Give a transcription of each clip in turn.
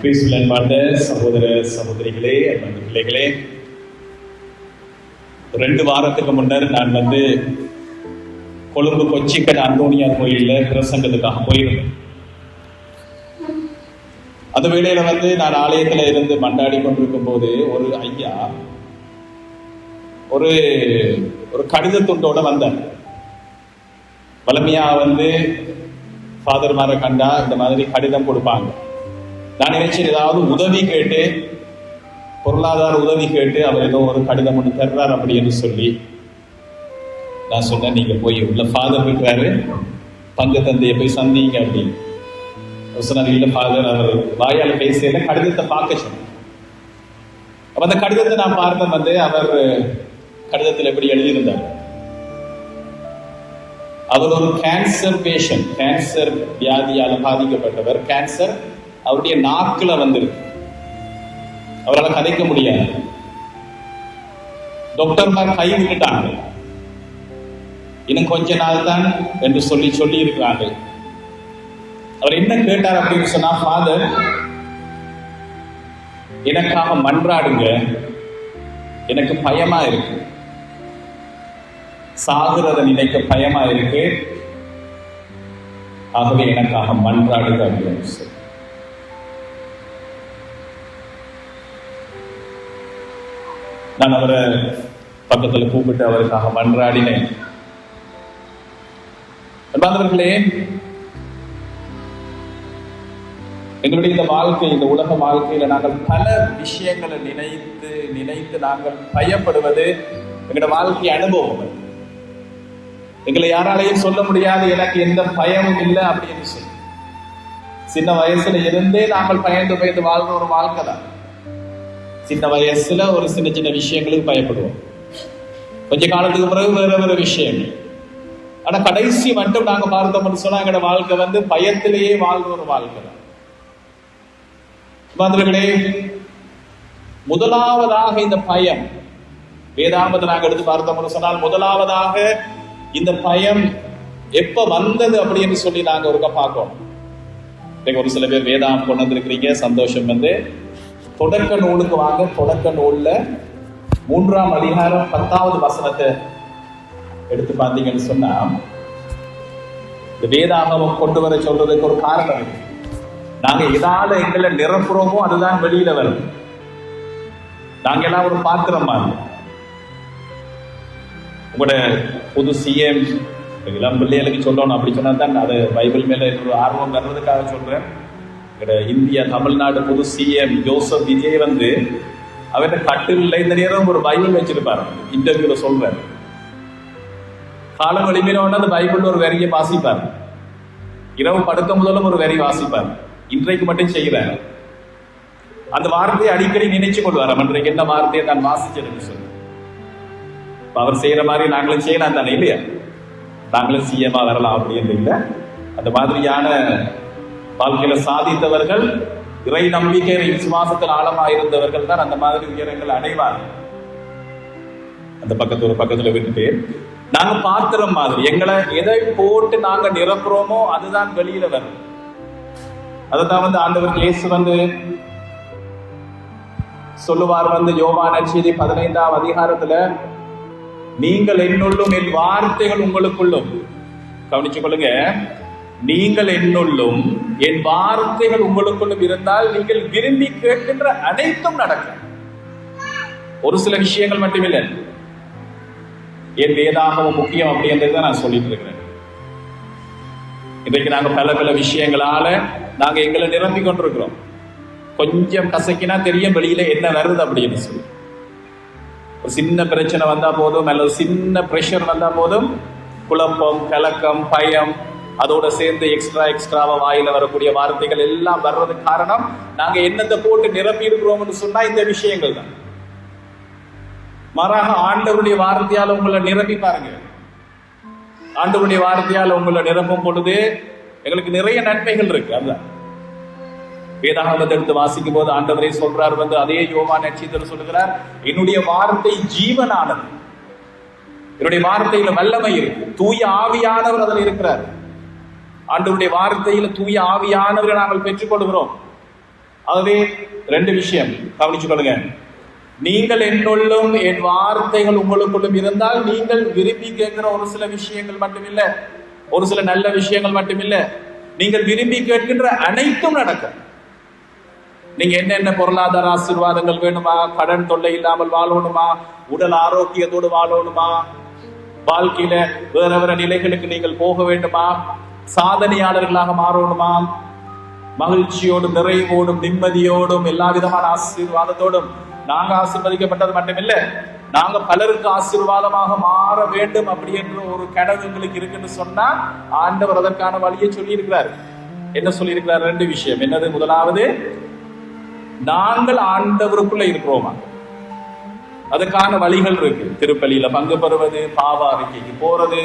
கிறிஸ்துவின் அன்பார்ந்த சகோதர சகோதரிகளே, அன்பார்ந்த பிள்ளைகளே, 2 வாரத்துக்கு முன்னர் நான் கொழும்பு கொச்சிக்கட் அந்தோனியா கோயிலில் பிரசங்கத்துக்காக போயிருந்தேன். அந்த வேளையில நான் ஆலயத்தில் இருந்து மண்டாடி கொண்டிருக்கும் போது ஒரு ஐயா ஒரு கடித துண்டோட வந்தார். வலிமையா ஃபாதர்மாரை கண்டா இந்த மாதிரி கடிதம் கொடுப்பாங்க. நான் நினைச்சேன் ஏதாவது உதவி கேட்டு, பொருளாதார உதவி கேட்டு அவர் ஏதோ ஒரு கடிதம் ஒன்று தர்றார் அப்படின்னு சொல்லி நான் சொன்னேன், நீங்க போய் உள்ள ஃபாதர் இருக்கிறாரு, பங்கு தந்தையை போய் சந்திங்க அப்படின்னு சொன்னார். இல்ல ஃபாதர், அவர் வாயால் பேசல, கடிதத்தை பார்க்க சொன்னார். அப்ப அந்த கடிதத்தை நான் பார்த்தேன். அவர் கடிதத்தில் எப்படி எழுதியிருந்தார், அவர் ஒரு கேன்சர் பேஷண்ட், கேன்சர் வியாதியால் பாதிக்கப்பட்டவர். கேன்சர் அவருடைய நாக்குல வந்திருக்கு, அவரால் கதைக்க முடியாது. டாக்டர்மார் கை விட்டுட்டாங்க, இன்னும் கொஞ்ச நாள் தான் என்று சொல்லி இருக்கிறாங்க. அவர் என்ன கேட்டார் அப்படின்னு சொன்னா, ஃபாதர் எனக்காக மன்றாடுங்க, எனக்கு பயமா இருக்கு, சாகுறத நினைக்க பயமா இருக்கு, ஆகவே எனக்காக மன்றாடுங்க அப்படின்னு சொல்லி. நான் அவரை பக்கத்தில் கூப்பிட்டு அவருக்காக மன்றாடினேன். அன்பார்ந்தவர்களே, எங்களுடைய இந்த வாழ்க்கை, இந்த உலக வாழ்க்கையில நாங்கள் பல விஷயங்களை நினைத்து நாங்கள் பயப்படுவது எங்களோட வாழ்க்கை அனுபவம். எங்களை யாராலையும் சொல்ல முடியாது எனக்கு எந்த பயமும் இல்லை அப்படின்னு சொல்லி. சின்ன வயசுல இருந்தே நாங்கள் பயந்து வாழ்ற ஒரு வாழ்க்கை தான். சின்ன வயசுல ஒரு சின்ன விஷயங்களுக்கு பயப்படுவோம், கொஞ்ச காலத்துக்கு பிறகு வேற விஷயங்கள். ஆனா கடைசி மட்டும் நாங்க பார்த்தோம்னு சொன்னா எங்களோட வாழ்க்கை பயத்திலேயே வாழ்ற ஒரு வாழ்க்கை தான். மாணவர்களே, முதலாவதாக இந்த பயம், வேதாகமத்தை நாங்க எடுத்து பார்த்தோம்னு சொன்னால் முதலாவதாக இந்த பயம் எப்ப வந்தது அப்படின்னு சொல்லி நாங்க ஒருக்க பார்க்கணும். ஒரு சில பேர் வேதாகம் கொண்டு வந்திருக்கிறீங்க, சந்தோஷம். தொடக்க நூலுக்கு வாங்க. தொடக்க நூல்ல 3ஆம் அதிகாரம் 10வது வசனத்தை எடுத்து பார்த்தீங்கன்னு சொன்னா, இந்த வேதாகமம் கொண்டு வர சொல்றதுக்கு ஒரு காரணம் இருக்கு. நாங்க எதால எங்களை நிரப்புறோமோ அதுதான் வெளியில வரும். நாங்க எல்லாம் ஒரு பாத்திரம் மாதிரி. உங்களோட புது சிஎம் இளம் பிள்ளைகளுக்கு சொல்லணும், அப்படி சொன்னா தான் அது பைபிள் மேல ஒரு ஆர்வம் வர்றதுக்காக சொல்றேன். இந்தியா தமிழ்நாடு புது சிஎம் ஜோசப் விஜய் அவர்கிட்ட கட்டில் இந்த நேரம் ஒரு பைபிள் வச்சிருப்பாரு. இன்டர்வியூல சொல்றாரு, காலம் வெளிமையில அந்த பைபிள் ஒரு வரியை வாசிப்பார், இரவு படுக்க முதலும் ஒரு வரி வாசிப்பார். இன்றைக்கு மட்டும் செய்கிறார். அந்த வார்த்தையை அடிக்கடி நினைச்சு கொள்வார், அன்றைக்கு என்ன வார்த்தையை நான் வாசிச்சேன்னு சொல்லி. அவர் செய்யற மாதிரி நாங்களும் செய்யலாம் தானே, இல்லையா? நாங்களும் சிஎம்மா வரலாம் அப்படின்னு இல்லை. அந்த மாதிரியான வாழ்க்கையில சாதித்தவர்கள், இறை நம்பிக்கை விசுவாசத்தில் ஆழமா இருந்தவர்கள் தான் அந்த மாதிரி உயரங்கள் அடைவார்கள். அந்த பக்கத்துல விட்டுட்டு நாங்க பாத்திரம் மாதிரி எங்களை எதை போட்டு நாங்க நிரப்புறோமோ அதுதான் வெளியில வரும். அதைத்தான் ஆண்டவர் இயேசு சொல்லுவார். யோவான் நற்செய்தி 15ஆம் அதிகாரத்துல, நீங்கள் என்னுள்ளும் என் வார்த்தைகள் உங்களுக்குள்ளும், கவனிச்சு கொள்ளுங்க, நீங்கள் என்னுள்ளும் என் வார்த்தைகள் உங்களுக்குள்ளும் இருந்தால் நீங்கள் விரும்பி கேட்கின்ற அனைத்தும் நடக்கும். ஒரு சில விஷயங்கள் மட்டுமில்லை, என் வேதாகமும் முக்கியம் அப்படின்றத நான் சொல்லிட்டு இருக்கிறேன். இன்றைக்கு நாங்க பல விஷயங்களால நாங்க எங்களை நிரம்பி கொண்டிருக்கிறோம். கொஞ்சம் கசக்கினா தெரியும் வெளியில என்ன வருது அப்படின்னு சொல்லி. ஒரு சின்ன பிரச்சனை வந்தா போதும், அல்லது சின்ன பிரஷர் வந்தா போதும், குழப்பம், கலக்கம், பயம், அதோட சேர்ந்து எக்ஸ்ட்ராவா வாயில வரக்கூடிய வார்த்தைகள் எல்லாம் வர்றதுக்கு காரணம் நாங்க என்னத்தை போட்டு நிரப்பி இருக்கிறோம்னு சொன்னா இந்த விஷயங்கள் தான். மாறாக ஆண்டவருடைய வார்த்தையால உங்களை நிரப்பி பாருங்க. ஆண்டவருடைய வார்த்தையால உங்களை நிரப்பும் பொழுது எங்களுக்கு நிறைய நன்மைகள் இருக்கு. அதுதான் வேதாகமத்தை எடுத்து வாசிக்கும் போது ஆண்டவரே சொல்றார், அதே யோவான் நற்செய்தியில் சொல்லுகிறார், என்னுடைய வார்த்தை ஜீவனானது, என்னுடைய வார்த்தையில வல்லமை இருக்கு, தூய ஆவியானவர் அதில் இருக்கிறார். ஆண்டவருடைய வார்த்தையில தூய ஆவியானவரை நாங்கள் பெற்றுக்கொள்கிறோம். ஆகவே 2 விஷயம் கவனிச்சு கொள்ளுங்க. நீங்கள் என்னுள்ளும் என் வார்த்தைகள் உங்களுக்குள்ளும் இருந்தால் நீங்கள் விரும்பி கேட்கிற ஒரு சில விஷயங்கள் மட்டுமில்ல, ஒரு சில நல்ல விஷயங்கள் மட்டுமில்ல, நீங்கள் விரும்பி கேட்கின்ற அனைத்தும் நடக்கும். நீங்க என்னென்ன பொருளாதார ஆசீர்வாதங்கள் வேணுமா, கடன் தொல்லை இல்லாமல் வாழணுமா, உடல் ஆரோக்கியத்தோடு வாழணுமா, வாழ்க்கையில வேற வேற நிலைகளுக்கு நீங்கள் போக வேண்டுமா, சாதனையாளர்களாக மாறணுமா, மகிழ்ச்சியோடும் நிறைவோடும் நிம்மதியோடும் எல்லா விதமான ஆசீர்வாதத்தோடும் நாங்க ஆசீர்வதிக்கப்பட்டது மட்டுமில்ல, நாங்க பலருக்கு ஆசீர்வாதமாக மாற வேண்டும் அப்படி என்ற ஒரு கனவு எங்களுக்கு இருக்குன்னு சொன்னா ஆண்டவர் அதற்கான வழியை சொல்லி இருக்கிறார். என்ன சொல்லி இருக்கிறார்? 2 விஷயம். என்னது? முதலாவது, நாங்கள் ஆண்டவருக்குள்ள இருக்கிறோமா, அதுக்கான வழிகள் இருக்கு. திருப்பலியில பங்கு பெறுவது, பாவ அறிக்கைக்கு போறது,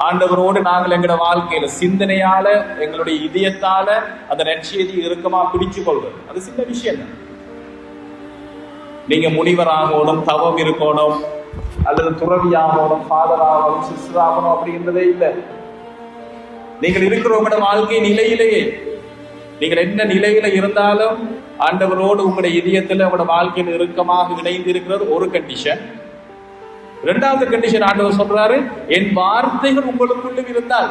ஆண்டவரோடு நாங்கள் எங்களோட வாழ்க்கையில சிந்தனையால எங்களுடைய இதயத்தால அந்த நற்செய்தி இறுக்கமா பிடிச்சு கொள்வது, அது சின்ன விஷயம் தான். நீங்க முனிவராகணும், தவம் இருக்கணும், அல்லது துறவியாகணும், ஃபாதர் ஆகணும், சிஸ்டர் ஆகணும் அப்படின்றதே இல்லை. நீங்கள் இருக்கிறவங்களோட வாழ்க்கை நிலையிலேயே நீங்கள் என்ன நிலையில இருந்தாலும் ஆண்டவரோடு உங்களுடைய இதயத்தில் உங்களோட வாழ்க்கையில் இறுக்கமாக இணைந்து இருக்கிறது ஒரு கண்டிஷன். 2வது கண்டிஷன் ஆண்டவர் சொல்றாரு, என் வார்த்தைகள் உங்களுக்குள்ளும் இருந்தால்.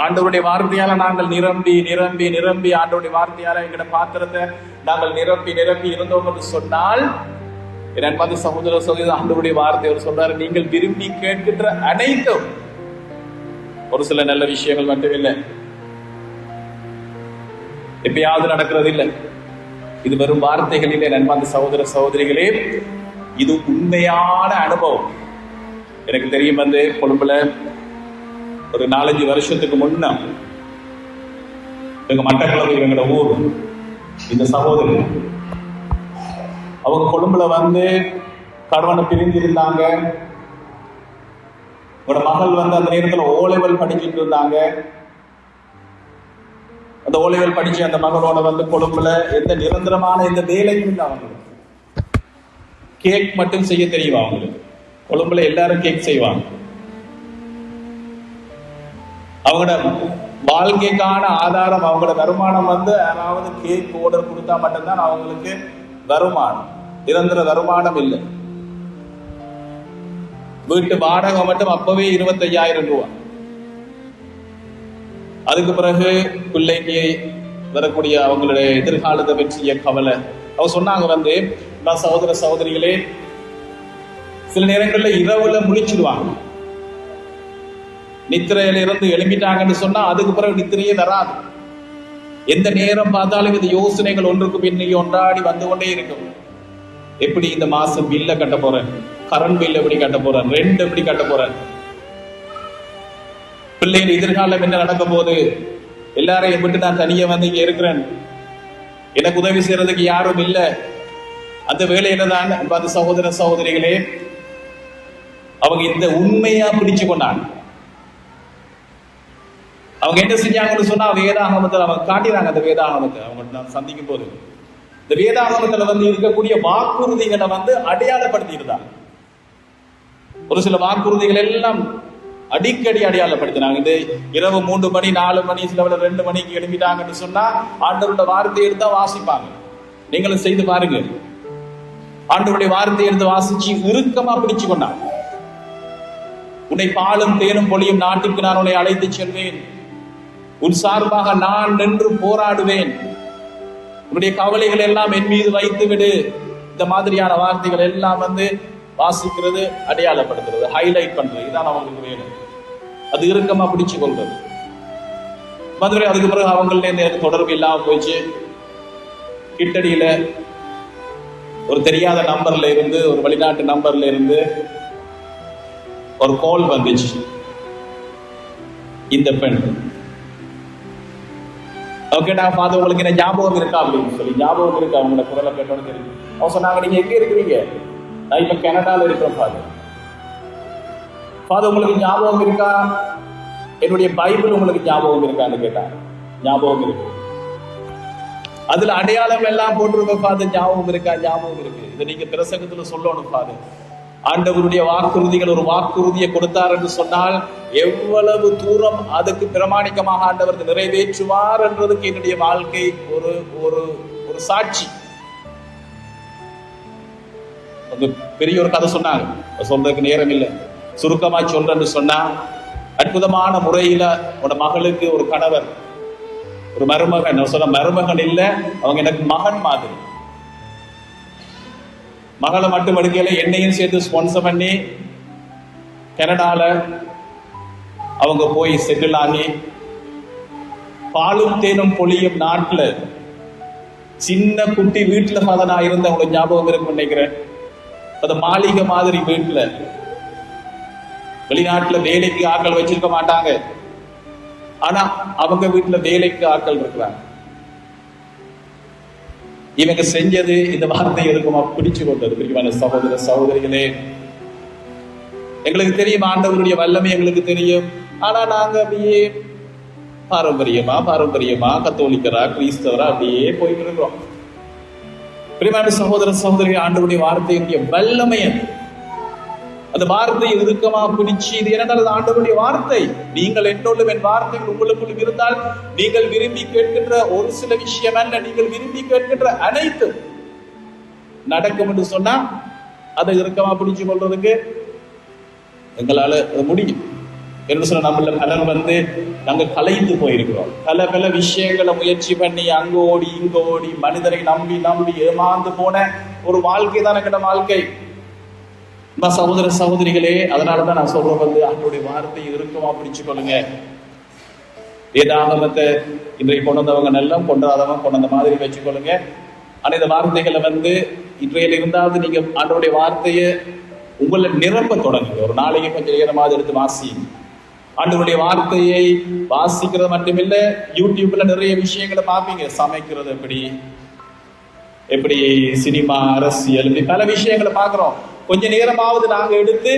ஆண்டவருடைய வார்த்தையால நாங்கள் நிரம்பி நிரம்பி நிரம்பி ஆண்டவருடைய வார்த்தையால எங்களோட பாத்திரத்தை நாங்கள் நிரம்பி நிரம்பி இருந்தோம் என்று சொன்னால், என் பார்த்து சகோதர சகோதரி, ஆண்டவருடைய வார்த்தை அவர் சொல்றாரு, நீங்கள் விரும்பி கேட்கின்ற அனைத்தும், ஒரு சில நல்ல விஷயங்கள் மட்டுமில்லை, எப்பயாவது நடக்கிறது இல்லை, இது வெறும் வார்த்தைகள் இல்லை. நண்பார்ந்த சகோதர சகோதரிகளே, இது உண்மையான அனுபவம். எனக்கு தெரியும், வந்து கொழும்புல ஒரு 4-5 வருஷத்துக்கு முன்ன எங்க மட்டக்களப்பு எங்களோட ஊர், இந்த சகோதரி அவங்க கொழும்புல வந்து கணவனை பிரிந்து இருந்தாங்க. உங்களோட மகள் வந்து அந்த நேரத்தில் O-level படிச்சுட்டு இருந்தாங்க. அந்த O-level படிச்சு அந்த மகளோட வந்து கொழும்புல எந்த நிரந்தரமான எந்த வேலையும் இல்லை. அவங்களுக்கு கேக் மட்டும் செய்ய தெரியும். அவங்களுக்கு கொழும்புல எல்லாரும் கேக் செய்வாங்க. அவங்களோட வாழ்க்கைக்கான ஆதாரம், அவங்களோட வருமானம் வந்து யாராவது கேக் ஆர்டர் கொடுத்தா மட்டும்தான் அவங்களுக்கு வருமானம், நிரந்தர வருமானம் இல்லை. வீட்டு வாடகை மட்டும் அப்பவே 25,000 ரூபாய். அதுக்கு பிறகு பிள்ளைக்கு வரக்கூடிய அவங்களுடைய எதிர்காலத்தை பற்றிய கவலை. அவங்க சொன்னாங்க வந்து, சகோதர சகோதரிகளே, சில நேரங்களில் இரவுல முழிச்சிடுவாங்க. நித்திரையில இருந்து எழுப்பிட்டாங்கன்னு சொன்னா அதுக்கு பிறகு நித்திரையே வராது. எந்த நேரம் பார்த்தாலும் இந்த யோசனைகள் ஒன்றுக்கு பின்னி ஒன்றாடி வந்து கொண்டே இருக்கும். எப்படி இந்த மாசம் பில்ல கட்ட போறேன், கரண்ட் பில் எப்படி கட்ட போறேன், ரெண்ட் எப்படி கட்ட போறேன், பிள்ளைகள் எதிர்காலம் என்ன நடக்க போகுது, எல்லாரையும் விட்டு நான் தனியா வந்து இங்க இருக்கிறேன், எனக்கு உதவி செய்யறதுக்கு யாரும் இல்லை. அந்த வேலையில தான் அன்பார்ந்த சகோதர சகோதரிகளே, அவங்க இந்த உண்மையா பிடிச்சு கொண்டாங்க. அவங்க என்ன செஞ்சாங்கன்னு சொன்னா, வேதாகமத்தில் அவங்க காட்டினாங்க. அந்த வேதாகமத்தை அவங்க நான் சந்திக்கும் போது, இந்த வேதாகமத்துல வந்து இருக்கக்கூடிய வாக்குறுதிகளை வந்து அடையாளப்படுத்தி இருந்தாங்க. ஒரு சில வாக்குறுதிகள் எல்லாம் அடிக்கடி அடையாளப்படுத்தினாங்க. இந்த இரவு 3 மணி 4 மணி சில 2 மணிக்கு எழுப்பிட்டாங்கன்னு சொன்னா ஆண்டவருடைய வார்த்தையை எடுத்தா வாசிப்பாங்க. நீங்களும் செய்து பாருங்க. ஆண்டவருடைய வார்த்தையை எடுத்து வாசிச்சு இறுக்கமா பிடிச்சு கொண்டாங்க. உன்னை பாலும் தேனும் பொழியும் நாட்டுக்கு நான் உன்னை அழைத்து செல்வேன், உன் சார்பாக நான் நின்று போராடுவேன், உன்னுடைய கவலைகள் எல்லாம் என் மீது வைத்து விடு. இந்த மாதிரியான வார்த்தைகள் எல்லாம் வந்து வாசிக்கிறது, அடையாளப்படுத்துறது, ஹைலைட் பண்றது, இதான் அவங்களுக்கு வேணும். அது இறுக்கமா பிடிச்சு கொள்றது. மதுரை அதுக்கு பிறகு அவங்கள எனக்கு தொடர்பு இல்லாம போயிடுச்சு. கிட்டடியில ஒரு தெரியாத நம்பர்ல இருந்து, ஒரு வெளிநாட்டு நம்பர்ல இருந்து ஒரு கால் வந்துச்சு. இந்த பெண் ஓகேடா ஃபாதர், உங்களுக்கு என்ன ஞாபகம் இருக்கா அப்படின்னு சொல்லி. ஞாபகம் இருக்கு, அவங்களோட குரலை கேட்டோன்னு தெரியும். அவங்க சொன்னாங்க, நீங்க எங்க இருக்கிறீங்க? நான் இப்ப கனடால இருக்கிறேன் ஃபாதர். ஃபாதர், உங்களுக்கு ஞாபகம் இருக்கா, என்னுடைய பைபிள் உங்களுக்கு ஞாபகம் இருக்கான்னு கேட்டாங்க. ஞாபகம் இருக்கு, அதுல அடையாளம் எல்லாம் போட்டிருக்க ஃபாதர். ஞாபகம் இருக்கா? ஞாபகம் இருக்கு. இதை நீங்க பிரசங்கத்துல சொல்லணும் ஃபாதர். ஆண்டவருடைய வாக்குறுதிகள் ஒரு வாக்குறுதியை கொடுத்தார் என்று சொன்னால் எவ்வளவு தூரம் அதுக்கு பிரமாணிக்கமாக ஆண்டவர் நிறைவேற்றுவார் என்றதுக்கு என்னுடைய வாழ்க்கை ஒரு ஒரு ஒரு சாட்சி. பெரிய ஒரு கதை சொன்னாங்க, சொல்றதுக்கு நேரம் இல்லை, சுருக்கமா சொல்றேன்னு சொன்னா, அற்புதமான முறையில உன மகளுக்கு ஒரு கணவர், ஒரு மருமகன், சொல்ல மருமகன் இல்ல, அவங்க எனக்கு மகன் மாதிரி. மகளை மட்டும் எடுக்கல, என்னையும் சேர்த்து ஸ்பான்சர் பண்ணி கனடால அவங்க போய் செட்டில் ஆகி, பாலும் தேனும் பொழியும் நாட்டுல சின்ன குட்டி வீட்டுல நான் இருந்த உங்களுக்கு ஞாபகம் இருக்கும் நினைக்கிறேன். அது மாளிகை மாதிரி வீட்டுல, வெளிநாட்டுல வேலைக்கு ஆட்கள் வச்சிருக்க மாட்டாங்க, ஆனா அவங்க வீட்டுல வேலைக்கு ஆட்கள் இருக்கிறாங்க. இவங்க செஞ்சது இந்த வார்த்தை இருக்குமா பிடிச்சு கொண்டது. பிரிவான சகோதர சகோதரிகளே, எங்களுக்கு தெரியும் ஆண்டவருடைய வல்லமை எங்களுக்கு தெரியும், ஆனா நாங்க அப்படியே பாரம்பரியமா கத்தோலிக்கரா கிறிஸ்தவரா அப்படியே போயிட்டு இருக்கிறோம். பிரிவான சகோதர சகோதரிகள், ஆண்டவருடைய வார்த்தையுடைய வல்லமை அந்த வார்த்தையை இறுக்கமா பிடிச்சு, இது என்னது ஆண்டவருடைய வார்த்தை, நீங்கள் என்னோடும் என் வார்த்தைகள் உங்களுக்குள் இருந்தால் நீங்கள் விரும்பி கேட்கின்ற ஒரு சில விஷயம் அல்ல, நீங்கள் விரும்பி கேட்கின்ற அனைத்து நடக்கும் என்று சொன்னா அதை இறுக்கமா பிடிச்சு கொள்றதுக்கு எங்களால முடியும் என்று சொன்ன. நம்மள பலர் நாங்கள் கலைந்து போயிருக்கிறோம். பல விஷயங்களை முயற்சி பண்ணி அங்க ஓடி இங்க ஓடி மனிதரை நம்பி ஏமாந்து போன ஒரு வாழ்க்கை தான் எங்கட வாழ்க்கை. சகோதர சகோதரிகளே, அதனாலதான் நான் சொல்றேன், அவனுடைய வார்த்தையை இறுக்கமா பிடிச்சு கொள்ளுங்க. வேதாகமத்தை இன்றைக்கு கொண்டு வந்தவங்க நல்லா, கொண்டாதவங்க கொண்ட மாதிரி வச்சுக்கொள்ளுங்க. ஆனா இந்த வார்த்தைகளை இன்றையில இருந்தாவது நீங்க ஆண்டவருடைய வார்த்தையை உங்களை நிரம்ப தொடங்குங்க. ஒரு நாளைக்கு கொஞ்சம் நேரமாவது எடுத்து வாசிங்க. ஆண்டவருடைய வார்த்தையை வாசிக்கிறது மட்டுமில்ல, யூடியூப்ல நிறைய விஷயங்களை பார்ப்பீங்க. சமைக்கிறது எப்படி சினிமா, அரசியல், இப்படி பல விஷயங்களை பார்க்கிறோம். கொஞ்ச நேரமாவது நாங்க எடுத்து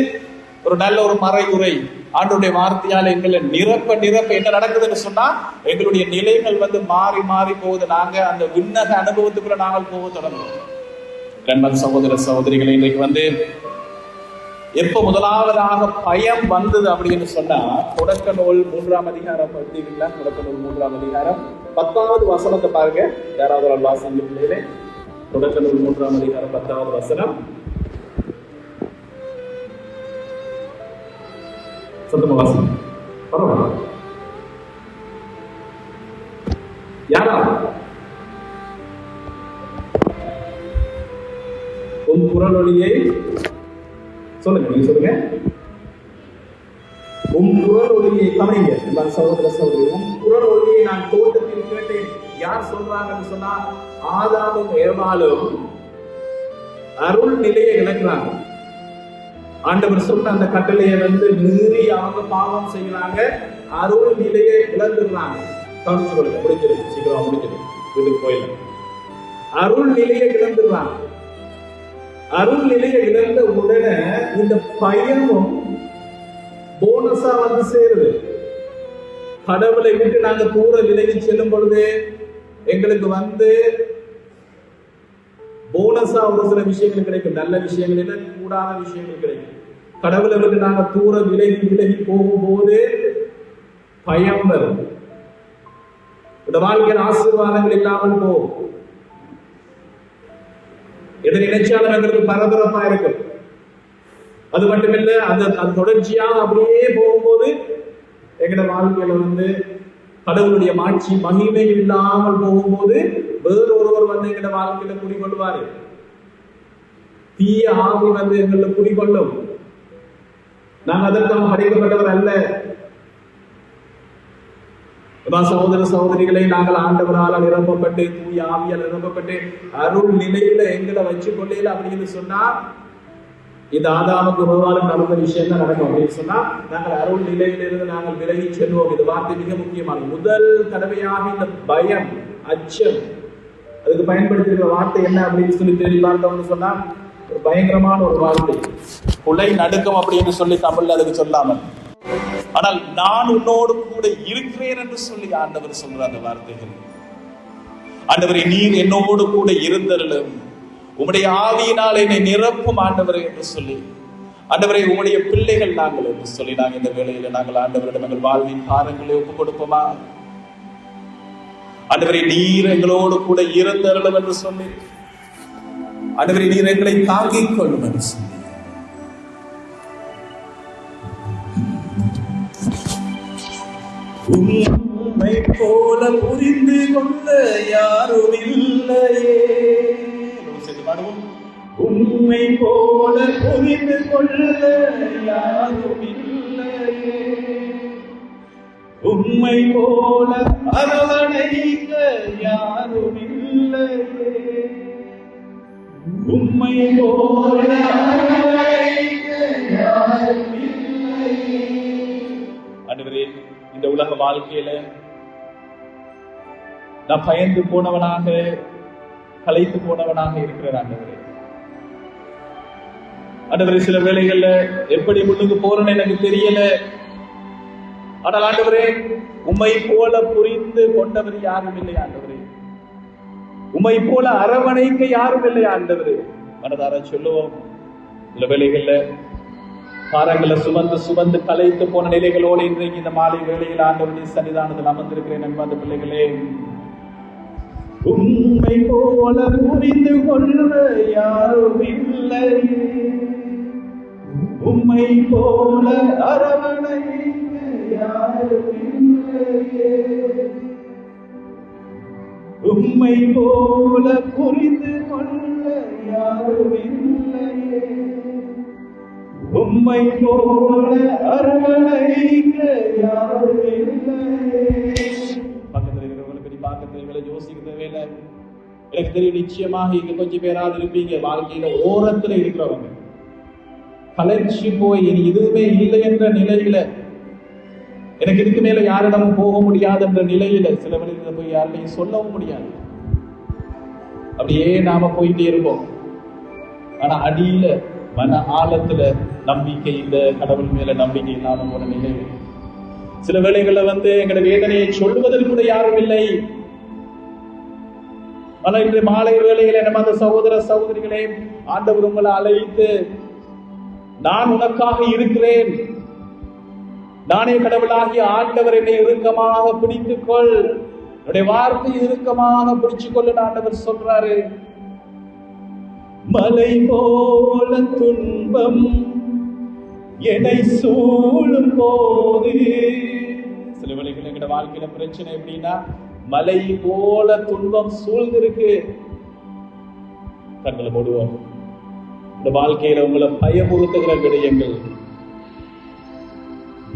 ஒரு நல்ல ஒரு மறையுரை ஆண்டவருடைய வார்த்தையால எங்களை நிரப்ப என்ன நடக்குதுன்னு சொன்னா, எங்களுடைய நிலைகள் மாறி போகுது. நாங்க அந்த விண்ணக அனுபவத்துக்குள்ள நாங்கள் போக தொடங்குறோம். சகோதர சகோதரிகளை, இன்றைக்கு எப்ப முதலாவதாக பயம் வந்தது அப்படின்னு சொன்னா, தொடக்க நூல் 3ஆம் அதிகாரம் பார்த்தீங்களா? தொடக்க நூல் 3ஆம் அதிகாரம் 10வது வசனத்தை பாருங்க. யாராவது ஒரு வாசனை பிள்ளைகளே, தொடக்க நூல் 3ஆம் அதிகாரம் 10வது வசனம். சத்தமா வாசனை பரவாயில்ல. யாரா உன் குரல் ஒளியை சொல்லுங்க, நீங்க சொல்லுங்க. உன் குரல் ஒளியை கவனிங்க சகோதர சகோதரி. உன் குரல் ஒளியை நான் தோட்டத்தில் கேட்டேன். யார் சொல்றாங்கன்னு சொன்னா, ஆதாமும் ஏவாளும் அருள் நிலையை இழக்கிறாங்க. ஆண்டவர் சொன்ன அந்த கட்டளையை மீறி அவங்க பாவம் செய்யறாங்க, அருள் நிலையை இழந்துடுறாங்க. கவனிச்சு கொள்ளுங்க, முடிஞ்சிருக்கு, சீக்கிரம் முடிஞ்சிருக்கு, வீட்டுக்கு போயிடலாம். அருள் நிலையை இழந்துடுறாங்க. அருள் நிலையை இழந்த உடனே இந்த பயமும் போனஸா சேருது. கடவுளை விட்டு நாங்க தூர விலகி செல்லும் பொழுது எங்களுக்கு போனஸா ஒரு சில விஷயங்கள் கிடைக்கும். நல்ல விஷயங்கள் இல்லை, கூடாத விஷயங்கள் கிடைக்கும். கடவுளை விட்டு நாங்க தூர விலகி போகும்போது பயம் வரும். இந்த வாழ்க்கையில் ஆசீர்வாதங்கள் இல்லாமல் போகும். எதை நினைச்சாலும் எங்களுக்கு பரபரப்பா இருக்கு. அது மட்டுமில்ல, அது தொடர்ச்சியாக அப்படியே போகும்போது எங்கட வாழ்க்கையில கடவுளுடைய மாட்சி மகிமை இல்லாமல் போகும்போது வேறொருவர் எங்கட வாழ்க்கையில குடிகொள்வாரு. தீய ஆவி எங்களை குடிகொள்ளும். நாங்கள் அதற்காக படைக்கப்பட்டவர் அல்ல. சகோதர சகோதரிகளை, நாங்கள் ஆண்டவரால் நிரப்பப்பட்டு தூய ஆவியால் நிரப்பப்பட்டு அருள் நிலையில எங்களை வச்சு கொள்ளையில அப்படின்னு சொன்னா, இந்த ஆதாமுக்கு ஒருவாலும் நடந்த விஷயம் தான் நடக்கும் அப்படின்னு சொன்னா, நாங்கள் அருள் நிலையிலிருந்து நாங்கள் விலகி செல்வோம். இந்த வார்த்தை மிக முக்கியமானது. முதல் தடவையாக இந்த பயம், அச்சம், அதுக்கு பயன்படுத்திருக்கிற வார்த்தை என்ன அப்படின்னு சொல்லி தேடி பார்த்தோம்னு சொன்னா, ஒரு பயங்கரமான ஒரு வார்த்தை, குலை நடுக்கம் அப்படின்னு சொல்லி தமிழ்ல அதுக்கு சொல்லாமல், ஆனால் நான் உன்னோடு கூட இருக்கிறேன் என்று சொல்லி ஆண்டவர் சொல்ற அந்த வார்த்தைகள். ஆண்டவரை, நீர் என்னோடு கூட இருந்தருளும், உம்முடைய ஆவியினால் என்னை நிரப்பும் ஆண்டவரை என்று சொல்லி ஆண்டவரே, உங்களுடைய பிள்ளைகள் நாங்கள் என்று சொல்லி நாங்கள் இந்த வேளையில நாங்கள் ஆண்டவரிடம் எங்கள் வாழ்வின் பாரங்களை ஒப்புக் கொடுப்போமா? ஆண்டவரே, நீர் எங்களோடு கூட இருந்தருளும் என்று சொல்லி, ஆண்டவரே, நீர் எங்களை தாங்கிக் கொள்ளும் என்று சொல்லி, உம்மை போல புரிந்து கொள்ள யாரும் இல்லையே. உம்மை போல புரிந்து கொள்ள யாரும் இல்லையே. உம்மை போல அரவணைக்க யாரும் இல்லையே. உம்மை போல அரவணைக்க யாரும் இல்லையே. ஆண்டவரே, இந்த உலக வாழ்க்கையில நான் பயந்து போனவனாக, கலைத்து போனவனாக இருக்கிறேன் ஆண்டவரே. ஆண்டவரே, சில வேளைகள்ல எப்படி முன்னுக்கு போறேன்னு எனக்கு தெரியல. ஆனால் ஆண்டவரே, உம்மை போல புரிந்து கொண்டவர் யாரும் இல்லை ஆண்டவரே. உம்மை போல அரவணைக்க யாரும் இல்லை ஆண்டவரே. மனதார சொல்லுவோம். சில வேளைகள்ல பாரங்களை சுமந்து சுமந்து கலைத்து போன நிலைகளோடு இன்றைக்கு இந்த மாலை வேளையில் ஆண்டவருடைய சன்னிதானத்தில் அமர்ந்திருக்கிறேன் அன்பார்ந்த பிள்ளைகளே. உம்மை போல புரிந்து கொள்ள யாரும் இல்லை. உம்மை போல அரவணைக்க யாரும் இல்லையே. உம்மை போல புரிந்து கொள்ள யாரும் இல்லையே. உம்மை போல அரவணைக்க யாரும் இல்லையே. பக்கத்தில் இருக்கிறவங்களுக்கு நீ பார்க்கறதுல யோசிக்கிற வேலை எனக்கு தெரியும். நிச்சயமாக இங்க கொஞ்சம் பேராது இருப்பீங்க, வாழ்க்கையில ஓரத்துல இருக்கிறவங்க கலைச்சி போய் இனி எதுவுமே இல்லை என்ற நிலையில, எனக்கு இதுக்கு மேல யாரிடமும் போக முடியாது என்ற நிலையில, சில வழியில போய் யாரையும் சொல்லவும் முடியாது. அப்படியே நாம போயிட்டே இருப்போம். ஆனா அடியில மன ஆழத்துல நம்பிக்கை, இந்த கடவுள் மேல நம்பிக்கை இல்லாம போன நிலை. சில வேளைகள்ல எங்களோட வேதனையை சொல்லுவதற்கு கூட யாரும் இல்லை. ஆனா இன்று மாலை வேளையில நம்ம அந்த சகோதர சகோதரிகளே, ஆண்டவர் உங்களை அழைத்து, நான் உனக்காக இருக்கிறேன், நானே கடவுளாகிய ஆண்டவர், என்னை இறுக்கமாக பிடித்துக்கொள், என்னுடைய வார்த்தையை இறுக்கமாக பிடிச்சுக்கொள்ள ஆண்டவர் சொல்றாரு. மலை போல துன்பம் என்னை சூழும் போது, சில வேளைகள் எங்கட வாழ்க்கையில பிரச்சனை எப்படின்னா, மலை போல துன்பம் சூழ்ந்திருக்கு. கண்களை மூடுவோம். இந்த வாழ்க்கையில உங்களை பயமுறுத்துகிற விடயங்கள்,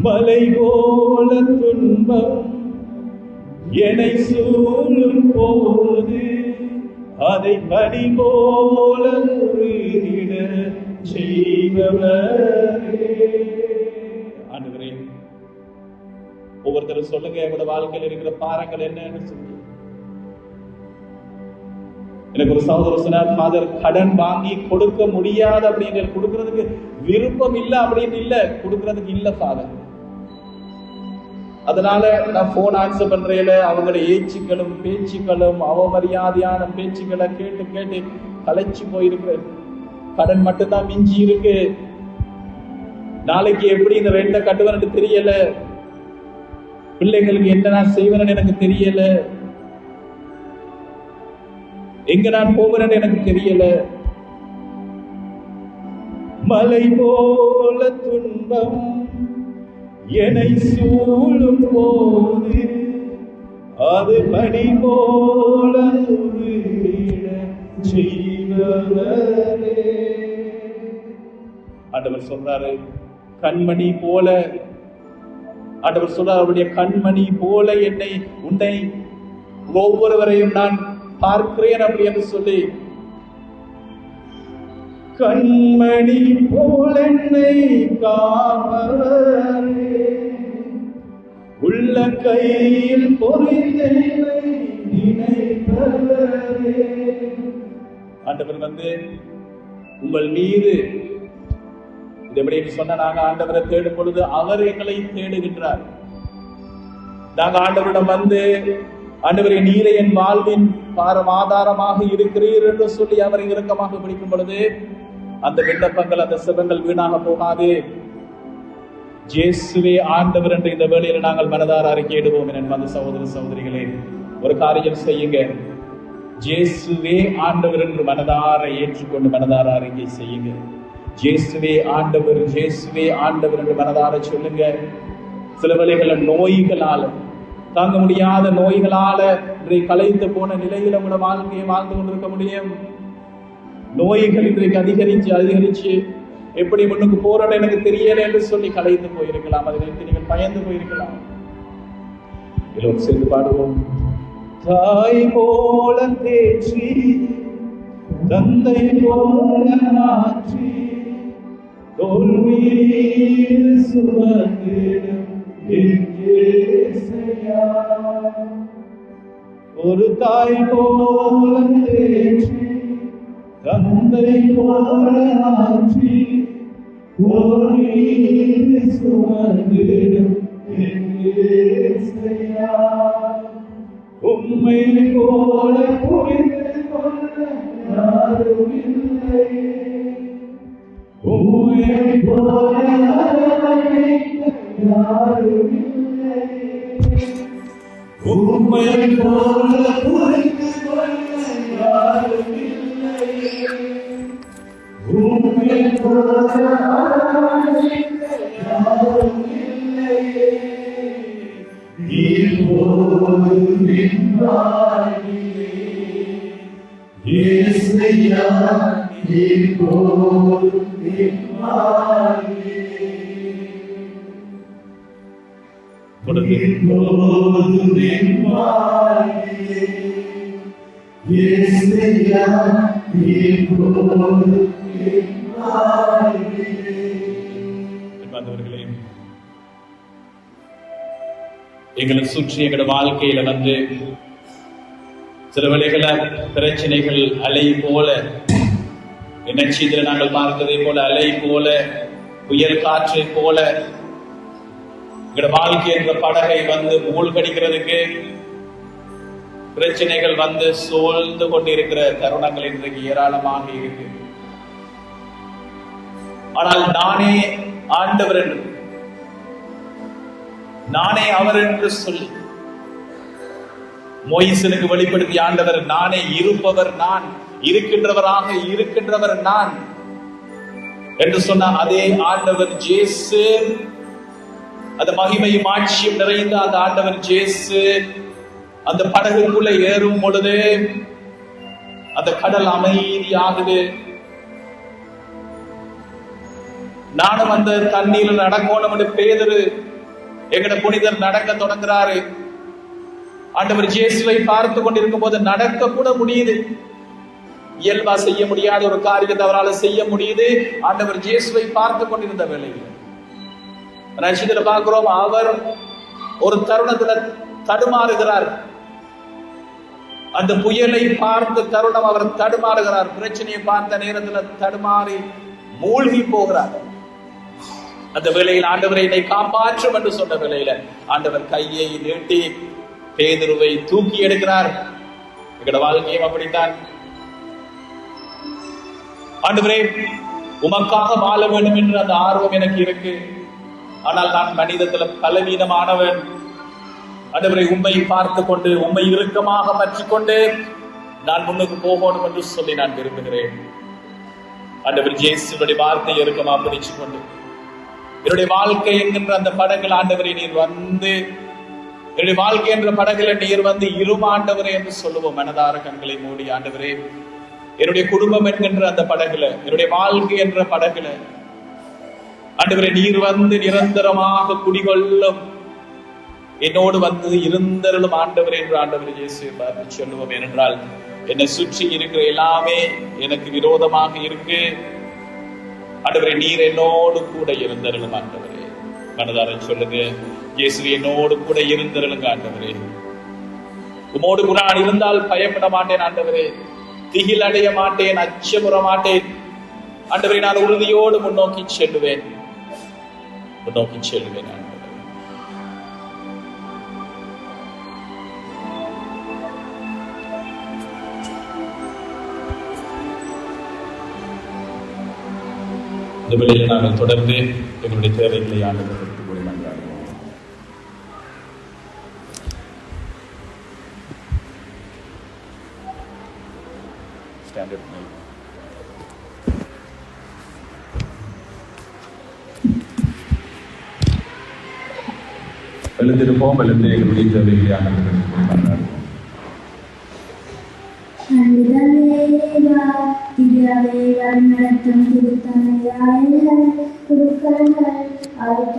மலை போல துன்பம் என்னை சூழும் போது, அதை படி போல செய்பவரே. ஆண்டவரே, ஒவ்வொருத்தரும் சொல்லுங்க, என்னோட வாழ்க்கையில் இருக்கிற பாரங்கள் என்னன்னு சொல்லி. எனக்கு ஒரு சகோதரர் சொன்னார், ஃபாதர், கடன் வாங்கி கொடுக்க முடியாது அப்படின்னு, கொடுக்கறதுக்கு விருப்பம் இல்லை அப்படின்னு இல்ல, கொடுக்கறதுக்கு இல்ல ஃபாதர். அதனால நான் போன் ஆன்சர் பண்றேன், அவங்களுடைய ஏச்சுக்களும் பேச்சுக்களும் அவமரியாதையான பேச்சுக்களை கேட்டு கேட்டு கலைச்சு போயிருக்கிறேன். கடன் மட்டும்தான் மிஞ்சி இருக்கு. நாளைக்கு எப்படி இந்த ரெண்டை கட்டுவேன்னு தெரியல, பிள்ளைங்களுக்கு என்ன நான் செய்வேன்னு எனக்கு தெரியல, எங்க நான் போகிறேன்னு எனக்கு தெரியல. மலை போல துன்பம் என்னை சூழும் போது, அது படி போல செய்வதே. ஆண்டவர் சொல்றாரு, கண்மணி போல, ஆண்டவர் சொல்றார், அவருடைய கண்மணி போல என்னை, உன்னை ஒவ்வொருவரையும் நான் பார்க்கிறேன் அப்படி என்று சொல்லி, கண்மணி போல என்னை காவலே, உள்ள கையில் பொறிந்தேனை நினைப்பவரே. ஆண்டவர் உங்கள் மீது எப்படி சொன்ன, நாங்க ஆண்டவரை தேடும் பொழுது அவர் எங்களை தேடுகின்றார். நாங்க ஆண்டவரிடம் ஆண்டவரை, நீரை என் வாழ்வின் பாரம் ஆதாரமாக இருக்கிறீர் என்று சொல்லி அவரை இறுக்கமாக பிடிக்கும் பொழுது, அந்த விண்ணப்பங்கள், அந்த செபங்கள் வீணாக போகாது. இயேசுவே ஆண்டவர் என்று இந்த வேளையில் நாங்கள் மனதார அறிக்கையிடுவோம். என் மத சகோதர சகோதரிகளே, ஒரு காரியம் செய்யுங்க. இயேசுவே ஆண்டவர் என்று மனதார ஏற்றுக்கொண்டு மனதார அறிக்கை செய்யுங்க. இயேசுவே ஆண்டவர், இயேசுவே ஆண்டவர் என்று மனதார சொல்லுங்க. சில வேளைகள நோய்களால, தாங்க முடியாத நோய்களால இன்றைக்கு கலைந்து போன நிலையில உங்களோட வாழ்க்கையை வாழ்ந்து கொண்டிருக்க முடியும். நோய்கள் இன்றைக்கு அதிகரிச்சு எப்படி முன்னுக்கு போறோன்னு எனக்கு தெரியல என்று சொல்லி கலைந்து போயிருக்கலாம். அதிலிருந்து நீங்கள் பயந்து போயிருக்கலாம். எல்லோரும் சேர்ந்து பாடுவோம். தாய் போல தேற்றி, தந்தை போல மாற்றி, தோல்வியில் சுமந்திடும் ஒரு தாய் போல தேற்றி, தந்தை போல மாற்றி, தோல்வியில் சுமந்திடும் உம்மை போல புரிந்து கொள்ள யாரும் இல்லை, உம்மை போல யாரும் இல்லை, உம்மை போல புரிந்து கொள்ள யாரும் இல்லை, உம்மை போல யாரும் இல்லை. எங்களை சுற்றி எங்களோட வாழ்க்கையில சில வேளைகள பிரச்சனைகள் அலை போல, என்ன செய்தில நாங்கள் பார்த்ததை போல அலை போல, புயல் காற்றை போல எங்களோட வாழ்க்கை என்ற படகை மூழ்கடிக்கிறதுக்கு பிரச்சனைகள் சூழ்ந்து கொண்டிருக்கிற தருணங்கள் இன்றைக்கு ஏராளமாக இருக்கு. ஆனால் நானே ஆண்டவர் என்று, நானே அவர் என்று சொல்லி மோயிசனுக்கு வெளிப்படுத்திய ஆண்டவர், நானே இருப்பவர் நான், இருக்கின்றவராக இருக்கின்றவர் நான் என்று சொன்ன அதே ஆண்டவர் இயேசு, அந்த மகிமையும் ஆட்சியும் நிறைந்த அந்த ஆண்டவர் இயேசு அந்த படகுக்குள்ள ஏறும் பொழுது அந்த கடல் அமைதியாகுது. நானும் அந்த தண்ணீர் நடக்கணும் என்று பேதுரு எங்கட புனிதர் நடக்க தொடங்குறாரு. ஆண்டவர் இயேசுவை பார்த்து கொண்டிருக்கும் போது நடக்க கூட முடியுது. இயல்பா செய்ய முடியாத ஒரு காரியத்தை அவரால் செய்ய முடியுது. ஆண்டவர் இயேசுவை பார்த்து கொண்டிருந்த வேளையில் ரட்சிதரை பார்க்கிறோம், அவர் ஒரு தருணத்துல தடுமாறுகிறார். அந்த புயலை பார்த்த தருணம் அவர் தடுமாறுகிறார். பிரச்சனையை பார்த்த நேரத்தில் தடுமாறி மூழ்கி போகிறார். அந்த வேளையில் ஆண்டவரை என்னை காப்பாற்றும் என்று சொன்ன வேளையில ஆண்டவர் கையை நீட்டி பேதுருவை தூக்கி எடுக்கிறார். எங்களோட வாழ்க்கையும் அப்படித்தான். ஆண்டவரே, உமக்காக வாழ வேண்டும் என்ற அந்த ஆர்வம் எனக்கு இருக்கு. ஆனால் நான் மனிதத்துல பலவீனமானவன். ஆண்டவரை, உம்மை பார்த்து கொண்டு உம்மை இறுக்கமாக பற்றிக் கொண்டு நான் முன்னுக்கு போகணும் என்று சொல்லி நான் விரும்புகிறேன். ஆண்டவர் இயேசுவுடைய வார்த்தையை இறுக்கமா பிடிச்சுக் கொண்டு என்னுடைய வாழ்க்கை என்கின்ற அந்த படகுல ஆண்டவரை நீர் என்னுடைய வாழ்க்கை என்ற படகுல நீர் இருமாண்டவரே என்று சொல்லுவோம். மனதார கண்களை மூடி, ஆண்டவரே, என்னுடைய குடும்பம் என்கின்ற அந்த படகுல, என்னுடைய வாழ்க்கை என்ற படகுல ஆண்டவரே நீர் நிரந்தரமாக குடிகொள்ளும், என்னோடு இருந்தருளும் ஆண்டவர் என்று ஆண்டவர் இயேசுவை பார்த்து சொல்லுவோம். ஏனென்றால் என்னை சுற்றி இருக்கிற எல்லாமே எனக்கு விரோதமாக இருக்கு. ஆண்டவரே, நீர் என்னோடு கூட இருந்தருளும் ஆண்டவரே. மனதார சொல்லுங்க, இயேசுவை என்னோடு கூட இருந்தருளுங்க ஆண்டவரே. உமோடு கூட நான் இருந்தால் பயப்பட மாட்டேன் ஆண்டவரே, திகில் அடைய மாட்டேன், அச்சமுற மாட்டேன் ஆண்டவரே. நான் உறுதியோடு முன்னோக்கி செல்லுவேன் ஆண்டவரே. இந்த வேளையில் நாங்கள் தொடர்ந்து எங்களுடைய தேவைகளை ஆண்டவர் எடுத்துக்கொள்ள மன்றாடுவோம். எழுந்திருப்போம். எழுந்து எங்களுடைய தேவைகளை ஆண்டவர் எடுத்துக்கொள்ள மன்றாடுவோம். நடத்தும் திருத்தமையாளர்கள் குருக்கள் அடுத்த